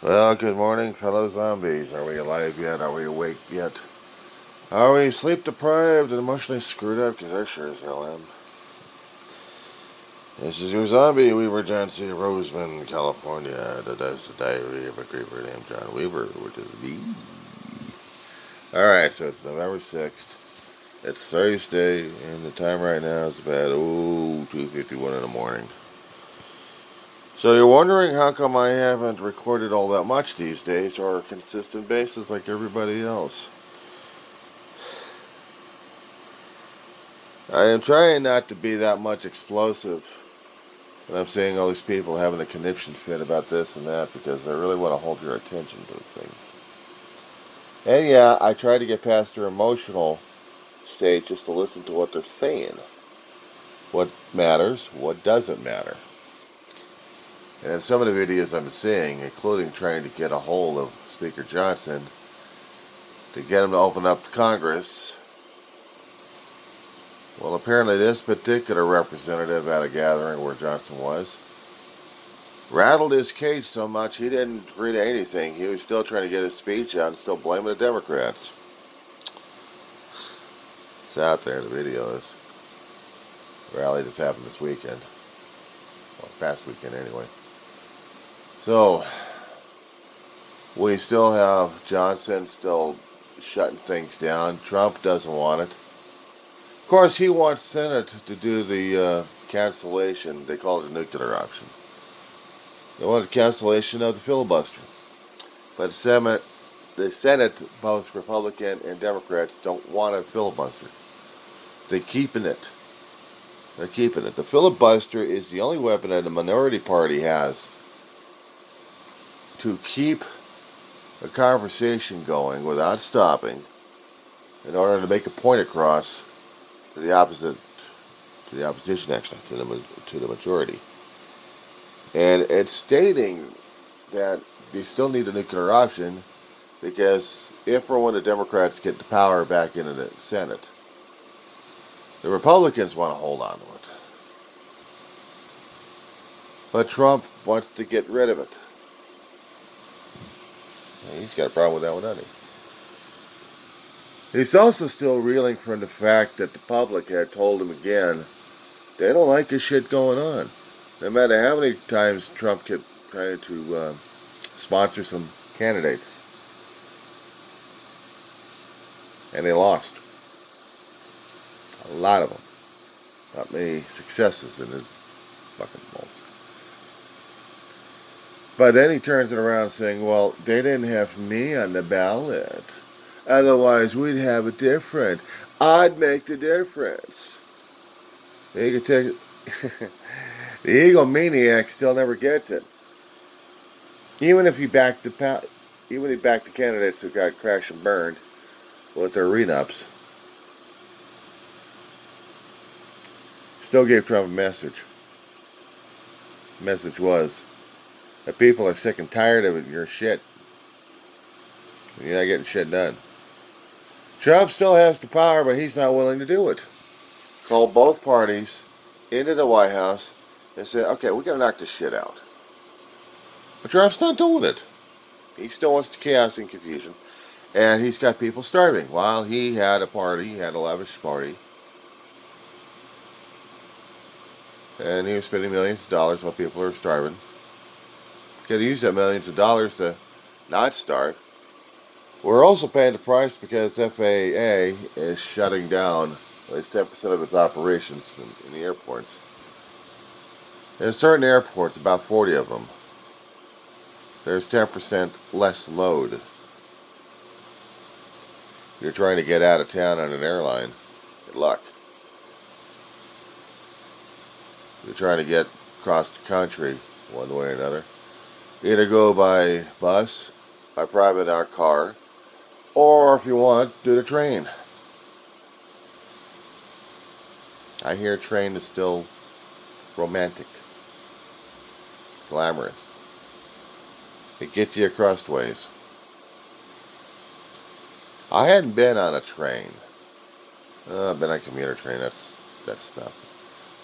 Well, good morning, fellow zombies. Are we alive yet? Are we awake yet? Are we sleep deprived and emotionally screwed up? Because I sure as hell am. This is your zombie, Weaver John C. Roseman, California. That's the diary of a creeper named John Weaver, which is me. Alright, so it's November 6th. It's Thursday, and the time right now is about 2:51 in the morning. So you're wondering how come I haven't recorded all that much these days, or a consistent basis like everybody else. I am trying not to be that much explosive when I'm seeing all these people having a conniption fit about this and that because I really want to hold your attention to the things. And yeah, I try to get past their emotional state just to listen to what they're saying. What matters, what doesn't matter. And in some of the videos I'm seeing, including trying to get a hold of Speaker Johnson to get him to open up the Congress, well, apparently this particular representative at a gathering where Johnson was rattled his cage so much he didn't agree to anything. He was still trying to get his speech out and still blaming the Democrats. It's out there, the video is. Rally that's happened this weekend. Well, past weekend anyway. So, we still have Johnson still shutting things down. Trump doesn't want it. Of course, he wants Senate to do the cancellation. They call it a nuclear option. They want a cancellation of the filibuster. But the Senate, both Republican and Democrats, don't want a filibuster. They're keeping it. They're keeping it. The filibuster is the only weapon that the minority party has to keep a conversation going without stopping in order to make a point across to the opposition, actually, to the majority. And it's stating that they still need a nuclear option because if or when the Democrats get the power back into the Senate, the Republicans want to hold on to it. But Trump wants to get rid of it. He's got a problem with that one, doesn't he? He's also still reeling from the fact that the public had told him again they don't like this shit going on. No matter how many times Trump kept trying to sponsor some candidates. And they lost. A lot of them. Not many successes in his fucking balls. But then he turns it around saying, well, they didn't have me on the ballot. Otherwise, we'd have it different. I'd make the difference. The egomaniac still never gets it. Even if he backed the candidates who got crashed and burned with their renups, still gave Trump a message. The message was that people are sick and tired of it. Your shit. You're not getting shit done. Trump still has the power, but he's not willing to do it. Called both parties into the White House and said, okay, we got to knock this shit out. But Trump's not doing it. He still wants the chaos and confusion. And he's got people starving. While he had a party, he had a lavish party. And he was spending millions of dollars while people are starving. Could have used that millions of dollars to not starve. We're also paying the price because FAA is shutting down at least 10% of its operations in the airports. In certain airports, about 40 of them, there's 10% less load. You're trying to get out of town on an airline, good luck. You're trying to get across the country one way or another. Either go by bus, by private car, or if you want, do the train. I hear train is still romantic, glamorous. It gets you across ways. I hadn't been on a train. I've been on a commuter train. That's nothing.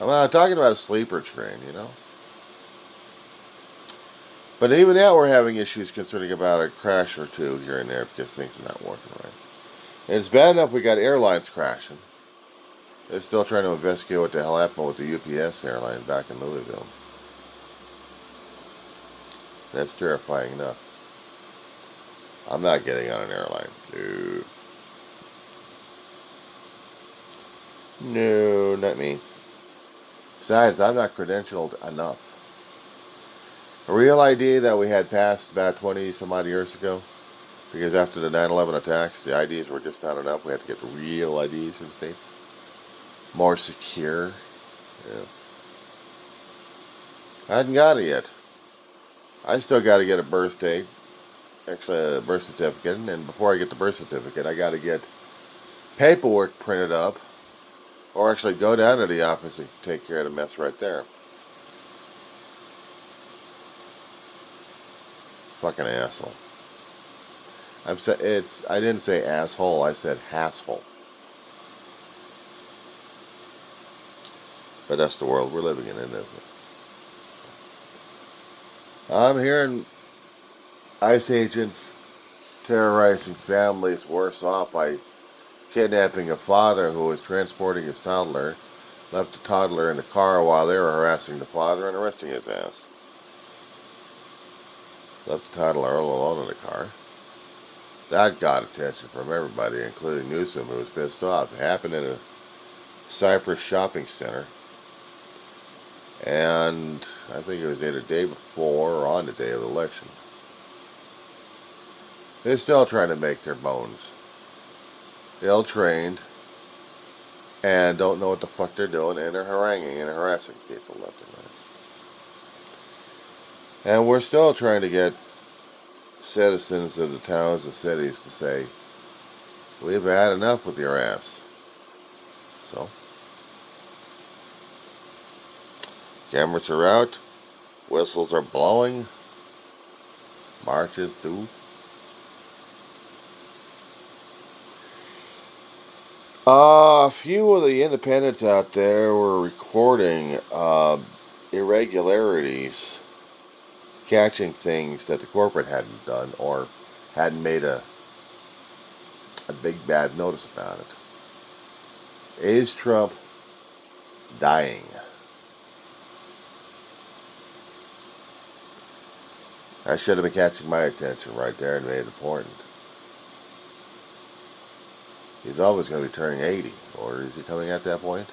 I'm talking about a sleeper train, you know. But even now we're having issues concerning about a crash or two here and there because things are not working right. And it's bad enough we got airlines crashing. They're still trying to investigate what the hell happened with the UPS airline back in Louisville. That's terrifying enough. I'm not getting on an airline. No, not me. Besides, I'm not credentialed enough. A real ID that we had passed about 20 some odd years ago, because after the 9/11 attacks, the IDs were just not enough. We had to get real IDs for the States. More secure. Yeah. I hadn't got it yet. I still got to get a birth date, actually a birth certificate, and before I get the birth certificate, I got to get paperwork printed up, or actually go down to the office and take care of the mess right there. Fucking asshole. I didn't say asshole, I said hassle. But that's the world we're living in, isn't it? I'm hearing ICE agents terrorizing families worse off by kidnapping a father who was transporting his toddler, left the toddler in the car while they were harassing the father and arresting his ass. Left the toddler all alone in the car. That got attention from everybody, including Newsom, who was pissed off. It happened in a Cypress shopping center. And I think it was either the day before or on the day of the election. They're still trying to make their bones. Ill-trained and don't know what the fuck they're doing, and they're haranguing and harassing people left and right. And we're still trying to get citizens of the towns and cities to say, we've had enough with your ass. So, cameras are out, whistles are blowing, marches do. A few of the independents out there were recording irregularities, catching things that the corporate hadn't done or hadn't made a big bad notice about it. Is Trump dying? That should have been catching my attention right there and made it important. He's always going to be turning 80, or is he coming at that point?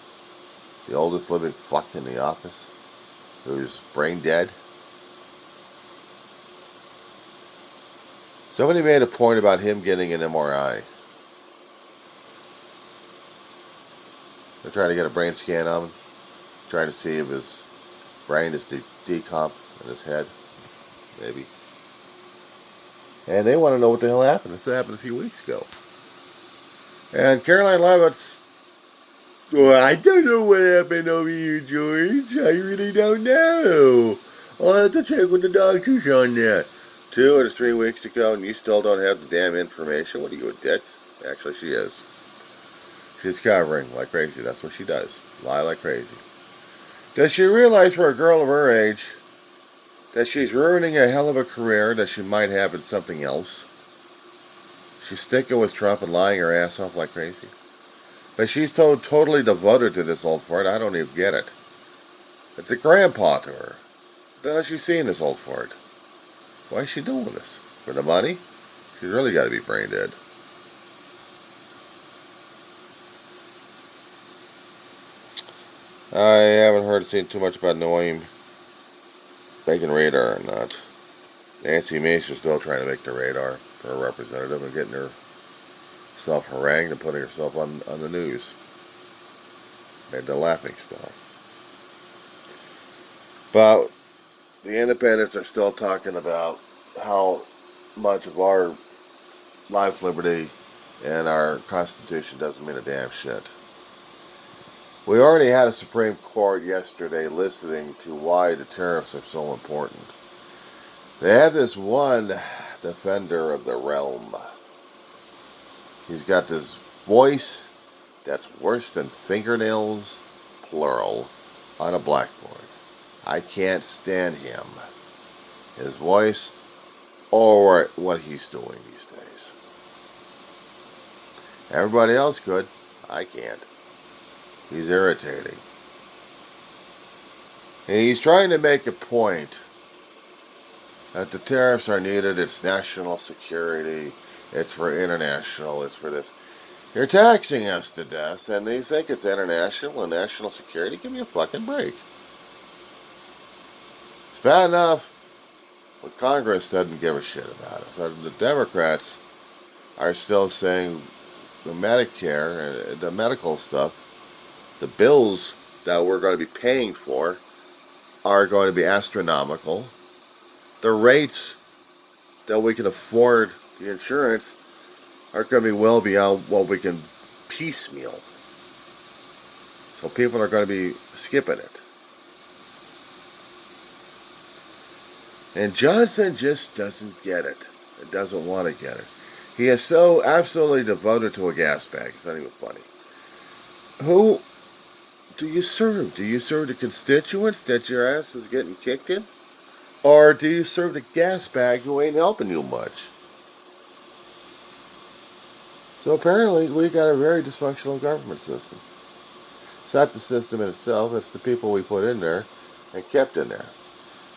The oldest living fuck in the office, who's brain dead. Somebody made a point about him getting an MRI. They're trying to get a brain scan on him, trying to see if his brain is decomp in his head, maybe. And they want to know what the hell happened. This happened a few weeks ago. And Caroline Leavitt's, well, I don't know what happened over here, George. I really don't know. I'll have to check with the doctors on that. 2 or 3 weeks ago, and you still don't have the damn information. What are you, a ditz? Actually, she is. She's covering like crazy. That's what she does. Lie like crazy. Does she realize for a girl of her age that she's ruining a hell of a career that she might have in something else? She's sticking with Trump and lying her ass off like crazy. But she's totally devoted to this old fart. I don't even get it. It's a grandpa to her. What the hell is she seeing this old fart? Why is she doing this? For the money? She's really got to be brain dead. I haven't seen too much about Noam making radar or not. Nancy Mace is still trying to make the radar for a representative and getting herself harangued and putting herself on the news. And the laughing stuff. But the independents are still talking about how much of our life, liberty, and our Constitution doesn't mean a damn shit. We already had a Supreme Court yesterday listening to why the tariffs are so important. They have this one defender of the realm. He's got this voice that's worse than fingernails, plural, on a blackboard. I can't stand him. his voice, or what he's doing these days. Everybody else could. I can't. He's irritating. And he's trying to make a point that the tariffs are needed. It's national security. It's for international. It's for this. You're taxing us to death, and they think it's international and national security. Give me a fucking break. It's bad enough, but Congress doesn't give a shit about it. So the Democrats are still saying the Medicare, the medical stuff, the bills that we're going to be paying for are going to be astronomical. The rates that we can afford the insurance are going to be well beyond what we can piecemeal. So people are going to be skipping it. And Johnson just doesn't get it. It doesn't want to get it. He is so absolutely devoted to a gas bag. It's not even funny. Who do you serve? Do you serve the constituents that your ass is getting kicked in? Or do you serve the gas bag who ain't helping you much? So apparently we got a very dysfunctional government system. It's not the system in itself, it's the people we put in there and kept in there.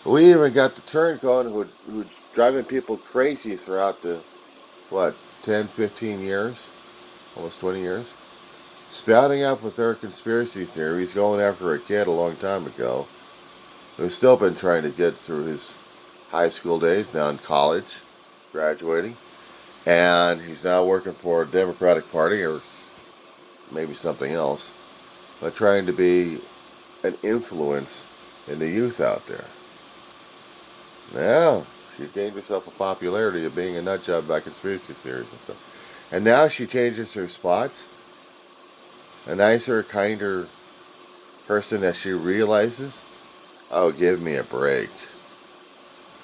We even got the turn going who's driving people crazy throughout the, 10, 15 years? Almost 20 years? Spouting up with their conspiracy theories, going after a kid a long time ago, who's still been trying to get through his high school days, now in college, graduating. And he's now working for a Democratic Party or maybe something else, but trying to be an influence in the youth out there. Now, she gained herself a popularity of being a nut job by conspiracy theories and stuff. And now she changes her spots. A nicer, kinder person that she realizes. Oh, give me a break.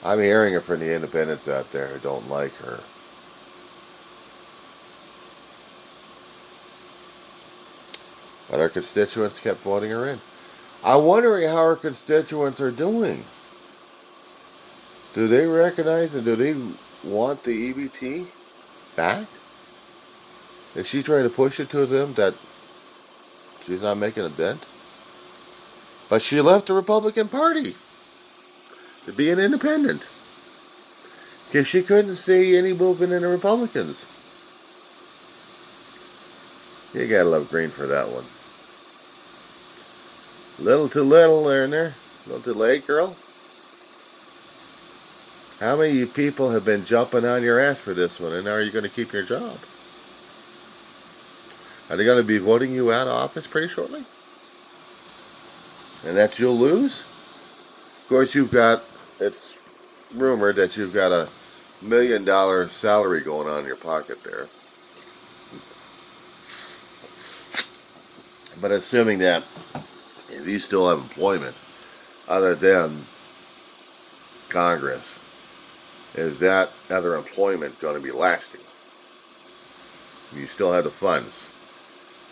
I'm hearing it from the independents out there who don't like her. But her constituents kept voting her in. I'm wondering how her constituents are doing. Do they recognize and do they want the EBT back? Is she trying to push it to them that she's not making a dent? But she left the Republican Party to be an independent. Because she couldn't see any movement in the Republicans. You gotta love Green for that one. Little too little there in there. Little too late, girl. How many of you people have been jumping on your ass for this one, and now are you going to keep your job? Are they going to be voting you out of office pretty shortly? And that you'll lose? Of course, it's rumored that you've got $1 million salary going on in your pocket there. But assuming that if you still have employment other than Congress, is that other employment going to be lasting? You still have the funds.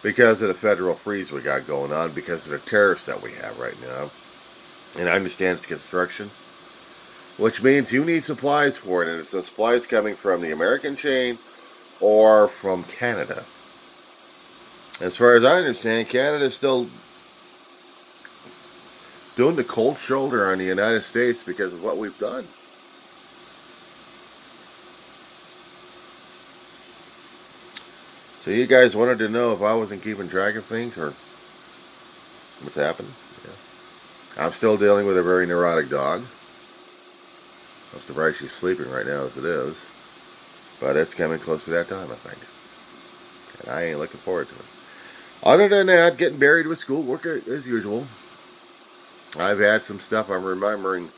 Because of the federal freeze we got going on, because of the tariffs that we have right now. And I understand it's construction, which means you need supplies for it, and it's the supplies coming from the American chain or from Canada. As far as I understand, Canada's still doing the cold shoulder on the United States because of what we've done. So you guys wanted to know if I wasn't keeping track of things or what's happened? Yeah. I'm still dealing with a very neurotic dog. I'm surprised she's sleeping right now as it is. But it's coming close to that time, I think. And I ain't looking forward to it. Other than that, getting buried with schoolwork as usual. I've had some stuff I'm remembering.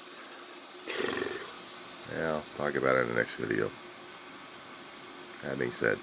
Yeah, I'll talk about it in the next video. That being said.